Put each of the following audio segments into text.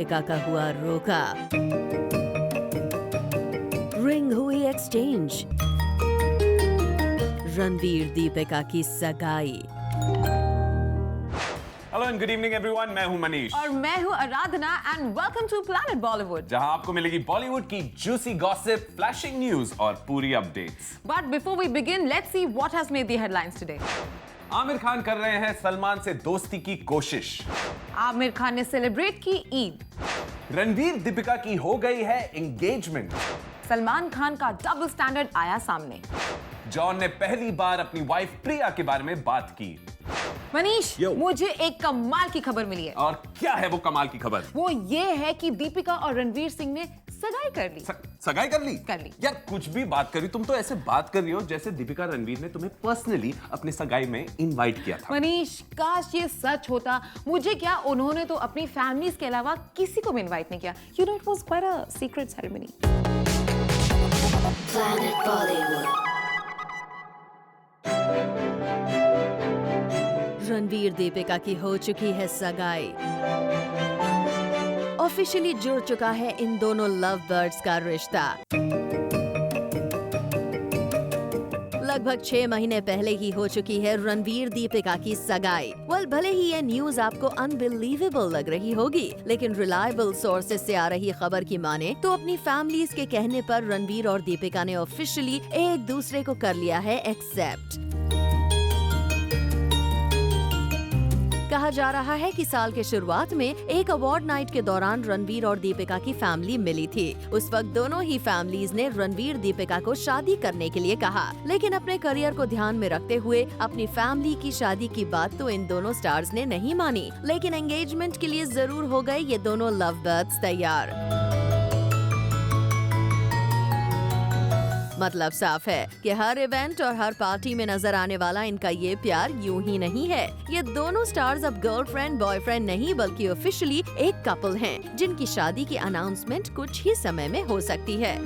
दीपिका का हुआ रोका। रिंग हुई एक्सचेंज। रणवीर दीपिका की सगाई। Hello and good evening everyone, मैं हूं मनीष और मैं हूं Aradhana and welcome to planet Bollywood, जहां आपको मिलेगी बॉलीवुड की जूसी गॉसिप, फ्लैशिंग न्यूज और पूरी updates. But before we begin, let's see what has made the headlines today. Aamir Khan कर रहे हैं सलमान से दोस्ती की कोशिश। आमिर खान ने सेलिब्रेट की ईद। रणवीर दीपिका की हो गई है एंगेजमेंट। सलमान खान का डबल स्टैंडर्ड आया सामने। जॉन ने पहली बार अपनी वाइफ प्रिया के बारे में बात की। मनीष, मुझे एक कमाल की खबर मिली है। और क्या है वो कमाल की खबर? वो ये है कि दीपिका और रणवीर सिंह ने सगाई कर ली। सगाई कर ली? कर ली। यार कुछ भी बात करी, तुम तो ऐसे बात कर रही हो जैसे दीपिका रणवीर ने तुम्हें पर्सनली अपने सगाई में इनवाइट किया था। मनीष, काश ये सच होता। मुझे क्या, उन्होंने तो अपनी फैमिलीज के अलावा किसी को भी इनवाइट नहीं किया। You know, it was quite a secret ceremony. Planet Bollywood. Ranveer Deepika की हो चुकी है सगाई। ऑफिशियली जुड़ चुका है इन दोनों लव बर्ड्स का रिश्ता। लगभग 6 महीने पहले ही हो चुकी है रणवीर दीपिका की सगाई। भले ही ये न्यूज आपको अनबिलीवेबल लग रही होगी, लेकिन रिलायबल सोर्सेज से आ रही खबर की माने तो अपनी फैमिलीज के कहने पर रणवीर और दीपिका ने ऑफिशियली एक दूसरे को कर लिया है एक्सेप्ट। कहा जा रहा है कि साल के शुरुआत में एक अवार्ड नाइट के दौरान रणवीर और दीपिका की फैमिली मिली थी। उस वक्त दोनों ही फैमिलीज ने रणवीर दीपिका को शादी करने के लिए कहा, लेकिन अपने करियर को ध्यान में रखते हुए अपनी फैमिली की शादी की बात तो इन दोनों स्टार्स ने नहीं मानी। लेकिन एंगेजमेंट के लिए जरूर हो गए ये दोनों लव बर्ड्स तैयार। मतलब साफ है कि हर इवेंट और हर पार्टी में नजर आने वाला इनका ये प्यार यूं ही नहीं है। ये दोनों स्टार्स अब गर्लफ्रेंड बॉयफ्रेंड नहीं बल्कि ऑफिशियली एक कपल हैं, जिनकी शादी की अनाउंसमेंट कुछ ही समय में हो सकती है।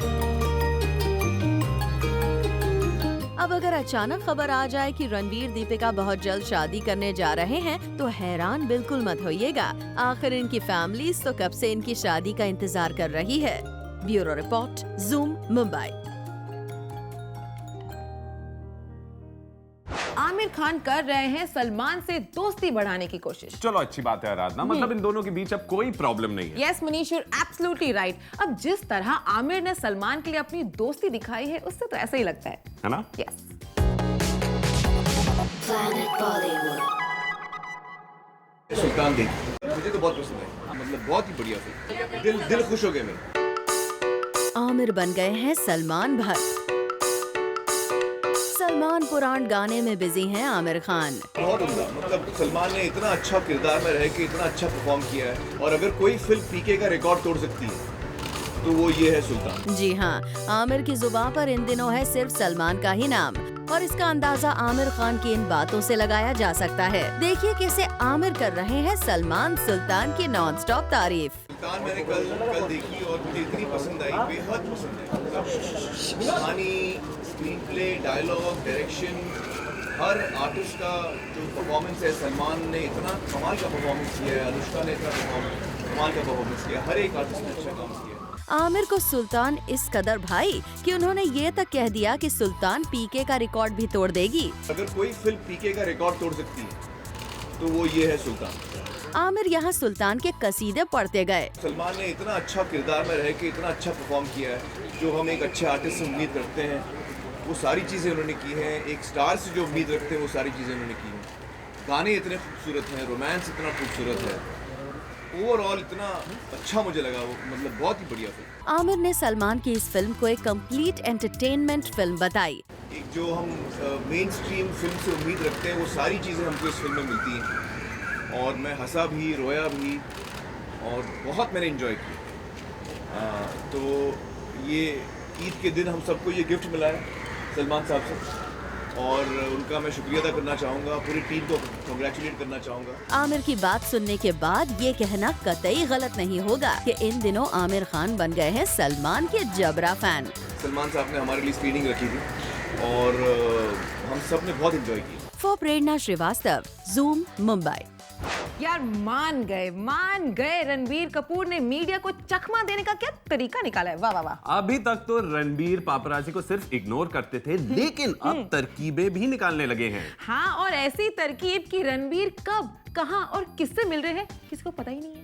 अब अगर अचानक खबर आ जाए कि रणवीर दीपिका बहुत जल्द शादी करने जा रहे हैं तो हैरान बिल्कुल मत होइएगा। आखिर इनकी फैमिलीज तो कब से इनकी शादी का इंतजार कर रही है। Bureau report, zoom, Mumbai. Aamir Khan कर रहे हैं सलमान से दोस्ती बढ़ाने की कोशिश। चलो अच्छी बात है आराधना, मतलब इन दोनों के बीच अब कोई प्रॉब्लम नहीं है। Yes Manish, you are absolutely right. अब जिस तरह आमिर ने सलमान के लिए अपनी दोस्ती दिखाई है, उससे तो ऐसा ही लगता है ना? यस। सुल्तान देखी, मुझे तो बहुत पसंद है, मतलब बहुत ही बढ़िया फिल्म। दिल खुश हो गए मेरे। आमिर बन गए हैं सलमान भट्ट। सलमान पुराण गाने में बिजी हैं आमिर खान। बहुत उम्दा, मतलब सलमान ने इतना अच्छा किरदार में रह के इतना अच्छा परफॉर्म किया है, और अगर कोई फिल्म पीके का रिकॉर्ड तोड़ सकती है तो वो ये है सुल्तान। जी हाँ, आमिर की जुबान पर इन दिनों है सिर्फ सलमान का ही नाम, और इसका अंदाजा आमिर खान की इन बातों से लगाया जा सकता है। देखिए कैसे आमिर कर रहे हैं सलमान सुल्तान की नॉन स्टॉप तारीफ। सुल्तान मैंने कल देखी और मुझे इतनी पसंद आई, बेहद पसंद है। मतलब कहानी, स्क्रीन प्ले, डायलॉग, डायरेक्शन, हर आर्टिस्ट का जो परफॉर्मेंस है, सलमान ने इतना कमाल का परफॉर्मेंस किया है, अनुष्का ने इतना कमाल का परफॉर्मेंस किया, हर एक आर्टिस्ट ने अच्छा काम किया। आमिर को सुल्तान इस कदर भाई कि उन्होंने ये तक कह दिया कि सुल्तान पीके का रिकॉर्ड भी तोड़ देगी। अगर कोई फिल्म पीके का रिकॉर्ड तोड़ सकती है तो वो ये है सुल्तान। आमिर यहाँ सुल्तान के कसीदे पढ़ते गए। सलमान ने इतना अच्छा किरदार में रह के इतना अच्छा परफॉर्म किया है, जो हम एक अच्छे आर्टिस्ट से उम्मीद करते हैं, वो सारी चीज़ें उन्होंने की हैं। एक स्टार से जो उम्मीद रखते हैं वो सारी चीज़ें उन्होंने की हैं। गाने इतने खूबसूरत हैं, रोमांस इतना खूबसूरत है, ओवरऑल इतना अच्छा मुझे लगा वो, मतलब बहुत ही बढ़िया फिल्म। आमिर ने सलमान की इस फिल्म को एक कंप्लीट एंटरटेनमेंट फिल्म बताई। एक जो हम मेन स्ट्रीम फिल्म से उम्मीद रखते हैं वो सारी चीज़ें हमको इस फिल्म में मिलती हैं, और मैं हंसा भी, रोया भी, और बहुत मैंने एंजॉय किया। तो ये ईद के दिन हम सबको ये गिफ्ट मिला है सलमान साहब से, और उनका मैं शुक्रिया अदा करना चाहूँगा, पूरी टीम को कांग्रेचुलेट करना चाहूँगा। आमिर की बात सुनने के बाद ये कहना कतई गलत नहीं होगा कि इन दिनों आमिर खान बन गए हैं सलमान के जबरा फैन। सलमान साहब ने हमारे लिए स्क्रीनिंग रखी थी और हम सब ने बहुत एंजॉय की। For Prerna Shrivastava, Zoom, Mumbai. यार मान गए रणबीर कपूर ने मीडिया को चकमा देने का क्या तरीका निकाला है, वाह वाह वाह। अभी तक तो रणबीर पापराजी को सिर्फ इग्नोर करते थे, लेकिन अब तरकीबें भी निकालने लगे हैं। हाँ, और ऐसी तरकीब कि रणबीर कब, कहां और किससे मिल रहे हैं किसी को पता ही नहीं है।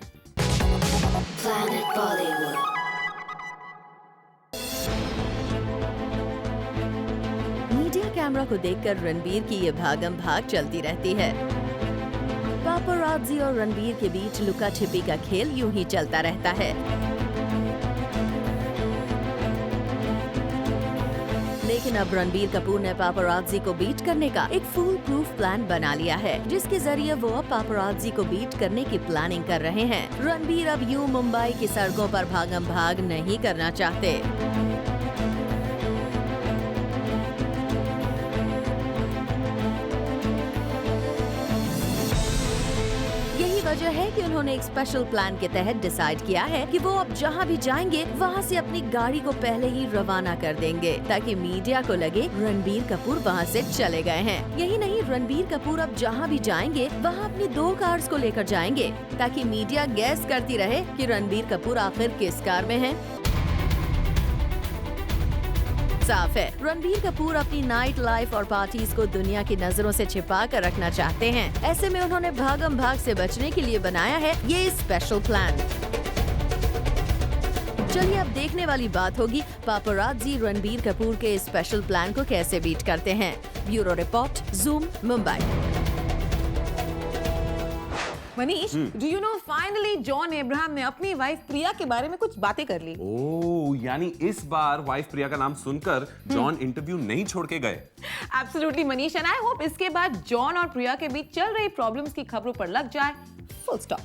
मीडिया कैमरा को देखकर रणबीर की ये भागम भाग चलती रहती है। पापराज़ी और रणबीर के बीच लुका छिपी का खेल यूं ही चलता रहता है। लेकिन अब रणबीर कपूर ने पापराज़ी को बीट करने का एक फुल प्रूफ प्लान बना लिया है, जिसके जरिए वो अब पापराज़ी को बीट करने की प्लानिंग कर रहे हैं। रणबीर अब यूं मुंबई की सड़कों पर भागम भाग नहीं करना चाहते। वजह है कि उन्होंने एक स्पेशल प्लान के तहत डिसाइड किया है कि वो अब जहां भी जाएंगे वहां से अपनी गाड़ी को पहले ही रवाना कर देंगे, ताकि मीडिया को लगे रणबीर कपूर वहां से चले गए हैं। यही नहीं, रणबीर कपूर अब जहां भी जाएंगे वहां अपनी 2 कार्स को लेकर जाएंगे, ताकि मीडिया गैस करती रहे कि रणबीर कपूर आखिर किस कार में हैं। साफ है, रणबीर कपूर अपनी नाइट लाइफ और पार्टीज को दुनिया की नजरों से छिपा कर रखना चाहते हैं। ऐसे में उन्होंने भागम भाग से बचने के लिए बनाया है ये स्पेशल प्लान। चलिए अब देखने वाली बात होगी पापराज़ी रणबीर कपूर के स्पेशल प्लान को कैसे बीट करते हैं। Bureau report, zoom, Mumbai. Manish, do you know finally John Abraham ने अपनी वाइफ प्रिया के बारे में कुछ बातें कर ली। ओह, यानी इस बार वाइफ प्रिया का नाम सुनकर जॉन इंटरव्यू नहीं छोड़ के गए। Absolutely Manish, and I hope इसके बाद जॉन और प्रिया के बीच चल रही प्रॉब्लम्स की खबरों पर लग जाए फुल स्टॉप।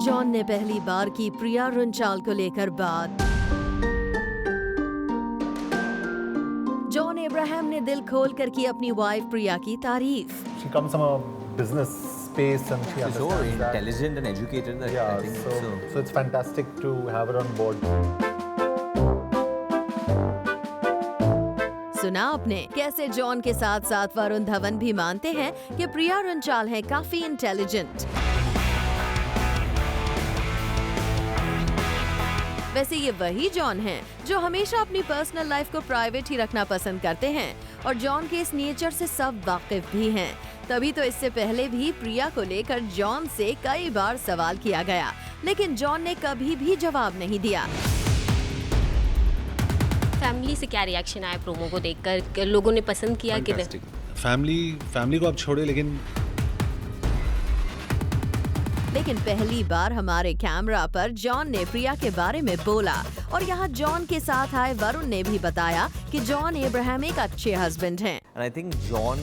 जॉन ने पहली बार की प्रिया रुंचाल को लेकर बात। जॉन अब्राहम ने दिल खोल कर की अपनी वाइफ प्रिया की तारीफ। She comes from a business space and she She's so understands that. intelligent and educated that Yeah, I think so. so it's fantastic to have her on board. सुना आपने कैसे जॉन के साथ साथ वरुण धवन भी मानते हैं कि प्रिया रुंचाल है काफी इंटेलिजेंट। वैसे ये वही जॉन हैं जो हमेशा अपनी पर्सनल लाइफ को प्राइवेट ही रखना पसंद करते हैं, और जॉन के इस नेचर से सब वाकिफ भी हैं। तभी तो इससे पहले भी प्रिया को लेकर जॉन से कई बार सवाल किया गया, लेकिन जॉन ने कभी भी जवाब नहीं दिया। फैमिली से क्या रिएक्शन आया प्रोमो को देखकर? लोगों ने पसंद किया कि फैमिली को आप छोड़े, लेकिन पहली बार हमारे कैमरा पर जॉन ने प्रिया के बारे में बोला, और यहाँ जॉन के साथ आए वरुण ने भी बताया कि जॉन अब्राहम एक अच्छे हस्बैंड हैं। And I think John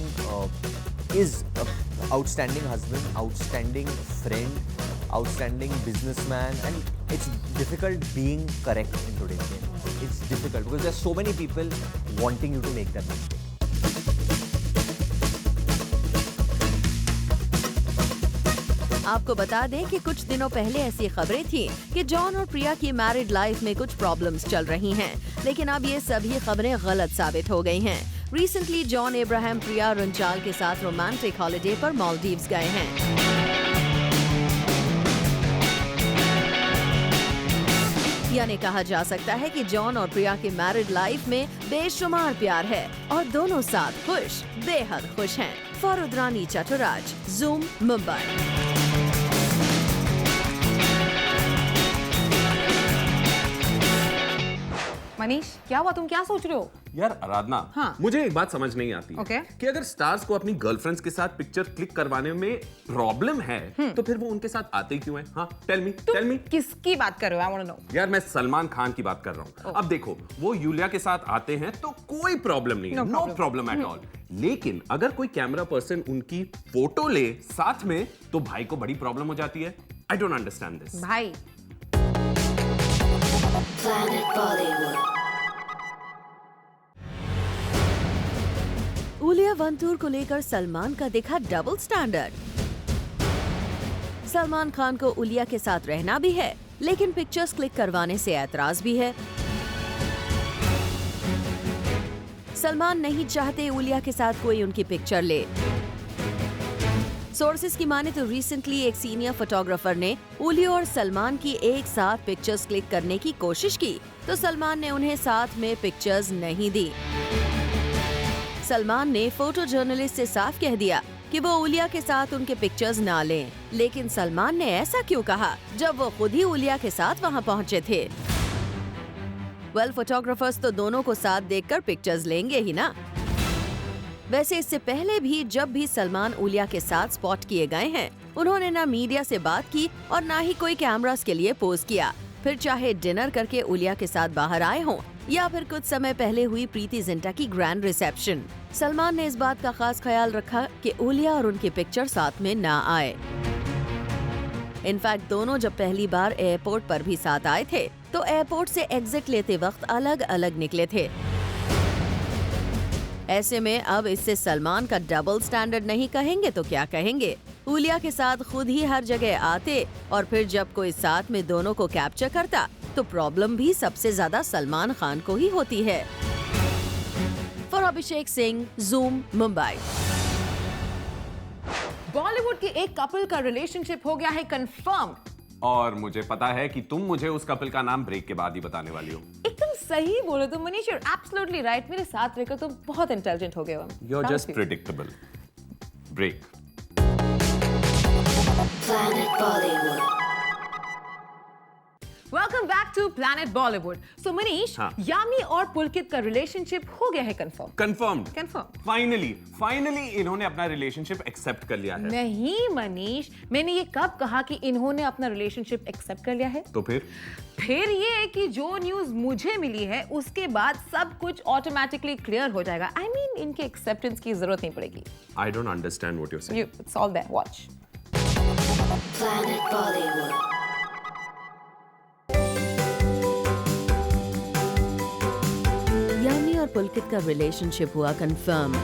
is an outstanding husband, outstanding friend, outstanding businessman, and it's difficult being correct in today's game. It's difficult because there's so many people wanting you to make that mistake. आपको बता दें कि कुछ दिनों पहले ऐसी खबरें थी कि जॉन और प्रिया की मैरिड लाइफ में कुछ प्रॉब्लम्स चल रही हैं, लेकिन अब ये सभी खबरें गलत साबित हो गई हैं। रिसेंटली जॉन अब्राहम प्रिया रुंचाल के साथ रोमांटिक हॉलिडे पर मालदीव्स गए हैं। यानी कहा जा सकता है कि जॉन और प्रिया की मैरिड लाइफ में बेशुमार प्यार है और दोनों साथ खुश, बेहद खुश हैं। फरुद्रानी चटुराज, ज़ूम, मुंबई। मनीष, क्या हुआ? तुम क्या सोच रहे हो? यार आराधना, हाँ। मुझे एक बात समझ नहीं आती Okay. कि अगर स्टार्स को अपनी गर्लफ्रेंड्स के साथ पिक्चर क्लिक करवाने में प्रॉब्लम है, तो फिर वो उनके साथ आते क्यों हैं? हाँ, टेल मी। किसकी बात कर रहे हो? I want to know. यार मैं सलमान खान की बात कर रहा हूँ। अब देखो, वो यूलिया के साथ आते हैं तो कोई प्रॉब्लम नहीं है, नो प्रॉब्लम एट ऑल। लेकिन अगर कोई कैमरा पर्सन उनकी फोटो ले साथ में, तो भाई को बड़ी प्रॉब्लम हो जाती है। I don't understand this. भाई, उलिया वंतूर को लेकर सलमान का दिखा डबल स्टैंडर्ड। सलमान खान को उलिया के साथ रहना भी है, लेकिन पिक्चर्स क्लिक करवाने से ऐतराज भी है। सलमान नहीं चाहते उलिया के साथ कोई उनकी पिक्चर ले। सोर्सेज की माने तो रिसेंटली एक सीनियर फोटोग्राफर ने उलिया और सलमान की एक साथ पिक्चर्स क्लिक करने की कोशिश की, तो सलमान ने उन्हें साथ में पिक्चर्स नहीं दी। सलमान ने फोटो जर्नलिस्ट से साफ कह दिया कि वो उलिया के साथ उनके पिक्चर्स ना लें, लेकिन सलमान ने ऐसा क्यों कहा जब वो खुद ही उलिया के साथ वहां पहुंचे थे? फोटोग्राफर्स तो दोनों को साथ देखकर पिक्चर्स लेंगे ही ना। वैसे इससे पहले भी जब भी सलमान उलिया के साथ स्पॉट किए गए हैं, उन्होंने ना मीडिया से बात की और ना ही कोई कैमरास के लिए पोज किया। फिर चाहे डिनर करके उलिया के साथ बाहर आए हों या फिर कुछ समय पहले हुई प्रीति जिंटा की ग्रैंड रिसेप्शन, सलमान ने इस बात का खास ख्याल रखा कि उलिया और उनकी पिक्चर साथ में ना आए। इनफैक्ट दोनों जब पहली बार एयरपोर्ट पर भी साथ आए थे, तो एयरपोर्ट से एग्जिट लेते वक्त अलग अलग निकले थे। ऐसे में अब इससे सलमान का डबल स्टैंडर्ड नहीं कहेंगे तो क्या कहेंगे? उलिया के साथ खुद ही हर जगह आते और फिर जब कोई साथ में दोनों को कैप्चर करता तो प्रॉब्लम भी सबसे ज्यादा सलमान खान को ही होती है। For Abhishek Singh, Zoom, Mumbai. बॉलीवुड के एक कपल का रिलेशनशिप हो गया है कंफर्म। और मुझे पता है कि तुम मुझे उस कपल का नाम ब्रेक के बाद ही बताने वाली हो। एकदम सही बोले तुम मनीष, you're absolutely right। मेरे साथ रहकर तुम बहुत इंटेलिजेंट हो गए हो। You're just predictable. Break. Welcome back to planet Bollywood. So Manish, हाँ। यामी और पुलकित का रिलेशनशिप हो गया है कंफर्म। Confirmed. Finally इन्होंने अपना रिलेशनशिप एक्सेप्ट कर लिया है। नहीं मनीष, मैंने ये कब कहा कि इन्होंने अपना रिलेशनशिप एक्सेप्ट कर लिया है? तो फिर ये है कि जो न्यूज मुझे मिली है उसके बाद सब कुछ ऑटोमेटिकली क्लियर हो जाएगा। I mean, इनके एक्सेप्टेंस की जरूरत नहीं पड़ेगी। I don't understand what you're saying. It's all there. Watch. यामी और पुलकित का रिलेशनशिप हुआ कंफर्म।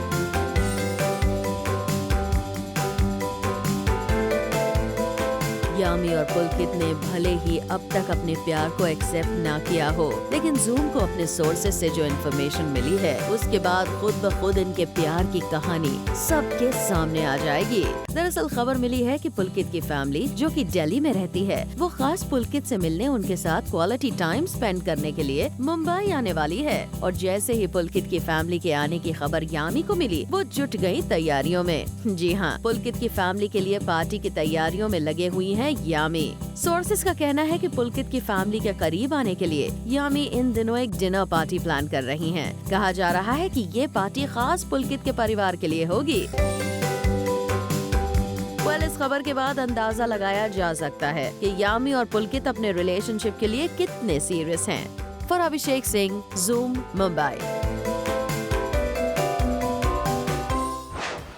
यामी और पुलकित ने भले ही अब तक अपने प्यार को एक्सेप्ट ना किया हो, लेकिन ज़ूम को अपने सोर्सेज से जो इन्फॉर्मेशन मिली है उसके बाद खुद ब खुद इनके प्यार की कहानी सबके सामने आ जाएगी। दरअसल खबर मिली है कि पुलकित की फैमिली जो कि दिल्ली में रहती है, वो खास पुलकित से मिलने उनके साथ क्वालिटी टाइम स्पेंड करने के लिए मुंबई आने वाली है। और जैसे ही पुलकित की फैमिली के आने की खबर यामी को मिली, वो जुट गई तैयारियों में। जी हाँ, पुलकित की फैमिली के लिए पार्टी की तैयारियों में लगे हुई है यामी। सोर्सेज का कहना है कि पुलकित की फैमिली के करीब आने के लिए यामी इन दिनों एक डिनर पार्टी प्लान कर रही हैं। कहा जा रहा है कि ये पार्टी खास पुलकित के परिवार के लिए होगी। इस खबर के बाद अंदाजा लगाया जा सकता है कि यामी और पुलकित अपने रिलेशनशिप के लिए कितने सीरियस हैं। For Abhishek Singh, Zoom, Mumbai.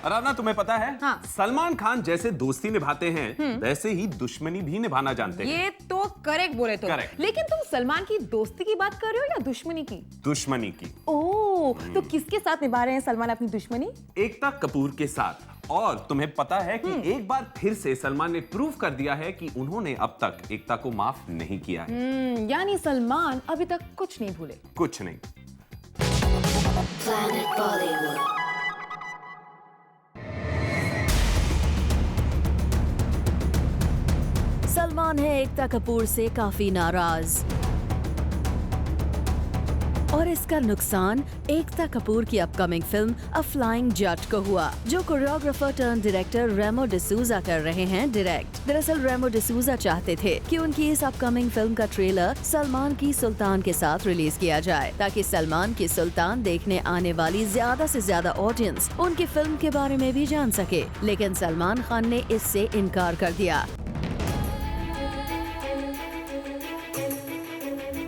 आराधना, तुम्हें पता है, हाँ। सलमान खान जैसे दोस्ती निभाते हैं वैसे ही दुश्मनी भी निभाना जानते हैं। ये तो करेक्ट बोले तुम। Correct. लेकिन तुम सलमान की दोस्ती की बात कर रहे हो या दुश्मनी की? दुश्मनी की। ओह, तो किसके साथ निभा रहे हैं सलमान अपनी दुश्मनी? एकता कपूर के साथ। और तुम्हें पता है कि एक बार फिर से सलमान ने प्रूव कर दिया है कि उन्होंने अब तक एकता को माफ नहीं किया है। यानी सलमान अभी तक कुछ नहीं भूले। कुछ नहीं। सलमान है एकता कपूर से काफी नाराज और इसका नुकसान एकता कपूर की अपकमिंग फिल्म अ फ्लाइंग जट को हुआ, जो choreographer turn director Remo D'Souza कर रहे हैं डायरेक्ट। दरअसल रेमो डिसूजा चाहते थे कि उनकी इस अपकमिंग फिल्म का ट्रेलर सलमान की सुल्तान के साथ रिलीज किया जाए, ताकि सलमान की सुल्तान देखने आने वाली ज्यादा से ज्यादा ऑडियंस उनकी फिल्म के बारे में भी जान सके। लेकिन सलमान खान ने इससे इनकार कर दिया।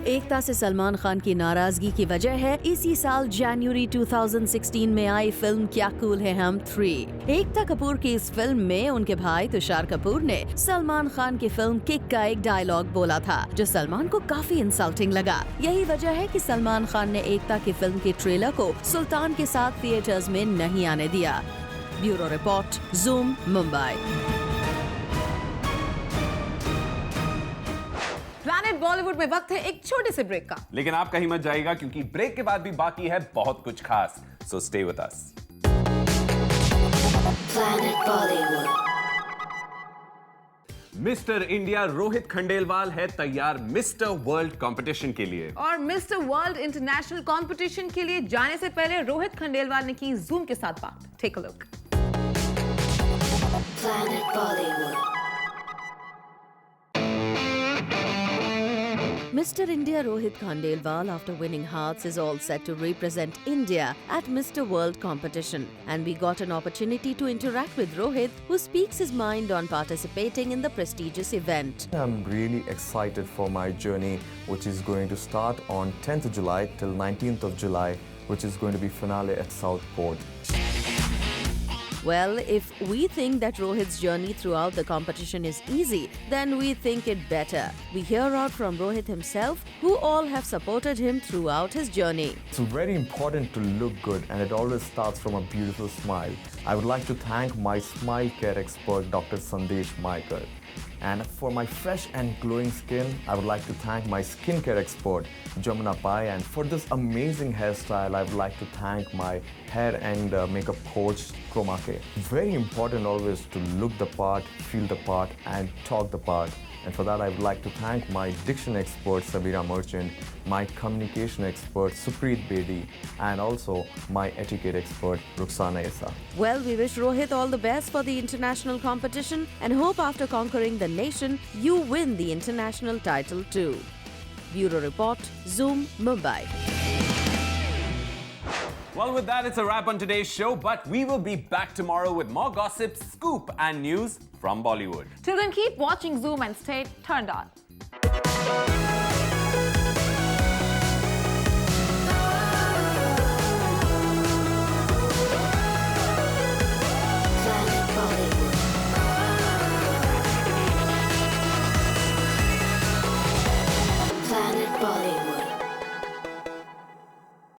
एकता से सलमान खान की नाराजगी की वजह है इसी साल जनवरी 2016 में आई फिल्म क्या कूल है हम 3। एकता कपूर की इस फिल्म में उनके भाई तुषार कपूर ने सलमान खान की फिल्म किक का एक डायलॉग बोला था, जो सलमान को काफी इंसल्टिंग लगा। यही वजह है कि सलमान खान ने एकता की फिल्म के ट्रेलर को सुल्तान के साथ थिएटर्स में नहीं आने दिया। Bureau report, zoom, Mumbai. Planet Bollywood में वक्त है एक छोटे से ब्रेक का। लेकिन आप कहीं मत जाइएगा क्योंकि ब्रेक के बाद भी बाकी है बहुत कुछ खास। So stay with us. Planet Bollywood. Mister India Rohit Khandelwal है तैयार मिस्टर वर्ल्ड कंपटीशन के लिए। और मिस्टर वर्ल्ड इंटरनेशनल कंपटीशन के लिए जाने से पहले रोहित खंडेलवाल ने की जूम के साथ बात। Take a look. Planet Bollywood. Mr. India Rohit Khandelwal, after winning hearts, is all set to represent India at Mr. World competition. And we got an opportunity to interact with Rohit, who speaks his mind on participating in the prestigious event. I'm really excited for my journey, which is going to start on 10th of July till 19th of July, which is going to be finale at Southport. Well, if we think that Rohit's journey throughout the competition is easy, then we think it better. We hear out from Rohit himself, who all have supported him throughout his journey. It's very important to look good, and it always starts from a beautiful smile. I would like to thank my smile care expert, Dr. Sandesh Maikar. And for my fresh and glowing skin, I would like to thank my skincare expert, Jamuna Pai. And for this amazing hairstyle, I would like to thank my hair and makeup coach, Chroma K. Very important always to look the part, feel the part, and talk the part. And for that, I would like to thank my diction expert, Sabira Merchant, my communication expert, Supreet Bedi, and also my etiquette expert, Ruxana Issa. Well, we wish Rohit all the best for the international competition and hope after conquering the nation, you win the international title too. Bureau Report, Zoom, Mumbai. Well, with that, it's a wrap on today's show, but we will be back tomorrow with more gossip, scoop, and news from Bollywood. Till then, keep watching Zoom and stay turned on.